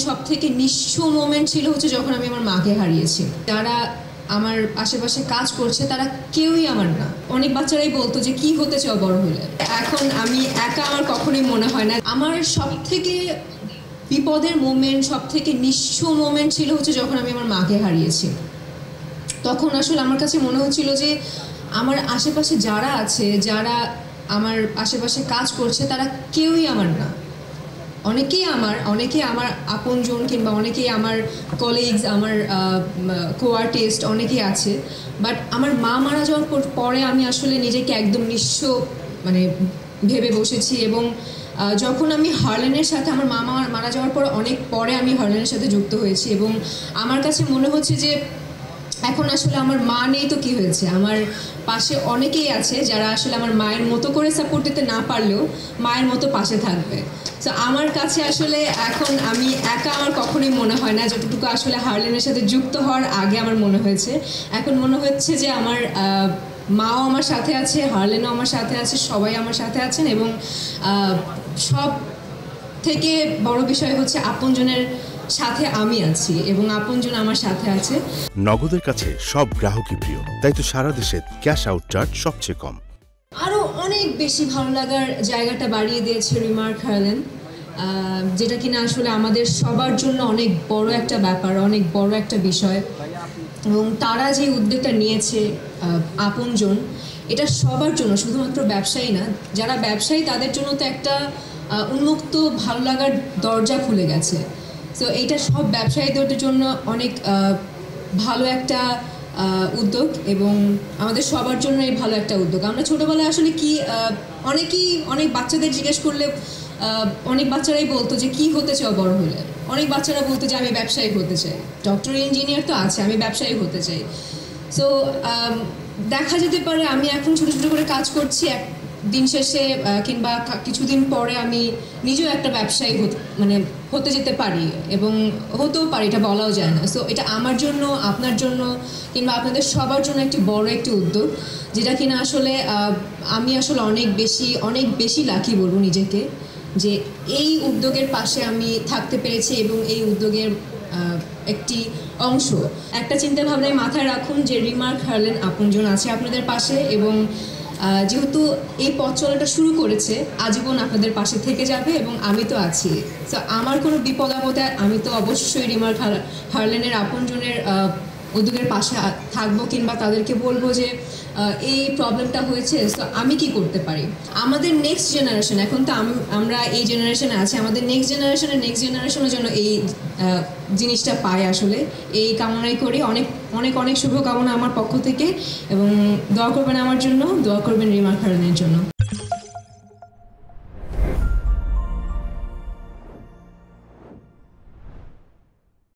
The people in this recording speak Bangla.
সবথেকে নিঃস্ব মোমেন্ট ছিল হচ্ছে যখন আমি আমার মাকে হারিয়েছি। যারা আমার আশেপাশে কাজ করছে তারা কেউই আমার না। অনেক বাচ্চারাই বলতো যে কি হতে চাও বড় হলে। এখন আমি একা আমার কখনোই মনে হয় না। আমার সবথেকে বিপদের মোমেন্ট, সবথেকে নিঃস্ব মোমেন্ট ছিল হচ্ছে যখন আমি আমার মাকে হারিয়েছি। তখন আসলে আমার কাছে মনে হচ্ছিল যে আমার আশেপাশে যারা আছে, যারা আমার আশেপাশে কাজ করছে তারা কেউই আমার না। অনেকেই আমার আপনজন, কিংবা অনেকেই আমার কলিগস, আমার কো-আর্টিস্ট অনেকেই আছে। বাট আমার মা মারা যাওয়ার পরে আমি আসলে নিজেকে একদম নিঃস্ব ভেবে বসেছি। এবং যখন আমি হার্লেনের সাথে, আমার মা মারা যাওয়ার পর অনেক পরে আমি হার্লেনের সাথে যুক্ত হয়েছি, এবং আমার কাছে মনে হচ্ছে যে এখন আসলে আমার মা নেই তো কী হয়েছে, আমার পাশে অনেকেই আছে যারা আসলে আমার মায়ের মতো করে সাপোর্ট দিতে না পারলেও মায়ের মতো পাশে থাকবে। তো আমার কাছে আসলে এখন আমি একা আমার কখনোই মনে হয় না, যতটুকু আসলে হার্লেনের সাথে যুক্ত হওয়ার আগে আমার মনে হয়েছে। এখন মনে হচ্ছে যে আমার মাও আমার সাথে আছে, হার্লেনও আমার সাথে আছে, সবাই আমার সাথে আছেন। এবং সব থেকে বড় বিষয় হচ্ছে আপনজনের সাথে আমি আছি এবং আপনজন আমার সাথে আছে। নগদের কাছে সব গ্রাহকই প্রিয়, তাই তো সারা দেশে ক্যাশ আউট চার্জ সবচেয়ে কম। আরও অনেক বেশি ভালো লাগার জায়গাটা বাড়িয়ে দিয়েছে রিমার্ক হার্লেন, যেটা কিনা আসলে আমাদের সবার জন্য অনেক বড় একটা ব্যাপার, অনেক বড় একটা বিষয়। এবং তারা যে উদ্যোগটা নিয়েছে আপনজন, এটা সবার জন্য, শুধুমাত্র ব্যবসায়ী না, যারা ব্যবসায়ী তাদের জন্য তো একটা উন্মুক্ত ভালো লাগার দরজা খুলে গেছে। সো এইটা সব ব্যবসায়ীদের জন্য অনেক ভালো একটা উদ্যোগ, এবং আমাদের সবার জন্য এই ভালো একটা উদ্যোগ। আমরা ছোটোবেলায় আসলে অনেক বাচ্চাদের জিজ্ঞেস করলে অনেক বাচ্চারাই বলতো যে কি হতে চাও বড় হলে। অনেক বাচ্চারা বলতো যে আমি ব্যবসায়ী হতে চাই, ডক্টর ইঞ্জিনিয়ার তো আছে, আমি ব্যবসায়ী হতে চাই। সো দেখা যেতে পারে আমি এখন ছোটো ছোটো করে কাজ করছি, দিন শেষে কিংবা কিছুদিন পরে আমি নিজেও একটা ব্যবসায়ী হতে যেতে পারি, এবং হতেও পারি, এটা বলাও যায় না। সো এটা আমার জন্য, আপনার জন্য, কিংবা আপনাদের সবার জন্য একটি বড় একটি উদ্যোগ, যেটা কিনা আসলে আমি আসলে অনেক বেশি লাকি বলবো নিজেকে, যে এই উদ্যোগের পাশে আমি থাকতে পেরেছি এবং এই উদ্যোগের একটি অংশ। একটা চিন্তা ভাবনায় মাথায় রাখুন যে রিমার্ক হার্লেন আপনজন আছে আপনাদের পাশে, এবং যেহেতু এই পথ চলাটা শুরু করেছে, আজীবন আপনাদের পাশে থেকে যাবে, এবং আমি তো আছি। তো আমার কোনো বিপদ আপদে আমি তো অবশ্যই রিমার্ক হার্লেনের আপনজনের উদ্যোগের পাশে থাকবো, কিংবা তাদেরকে বলবো যে এই প্রবলেমটা হয়েছে, তো আমি কি করতে পারি। আমাদের নেক্সট জেনারেশন, এখন তো আমরা এই জেনারেশনে আছি, আমাদের নেক্সট জেনারেশনের জন্য এই জিনিসটা পাই আসলে, এই কামনাই করি। অনেক অনেক অনেক শুভকামনা আমার পক্ষ থেকে, এবং দোয়া করবেন আমার জন্য, দোয়া করবেন রিমার্ক হার্লেনের জন্য।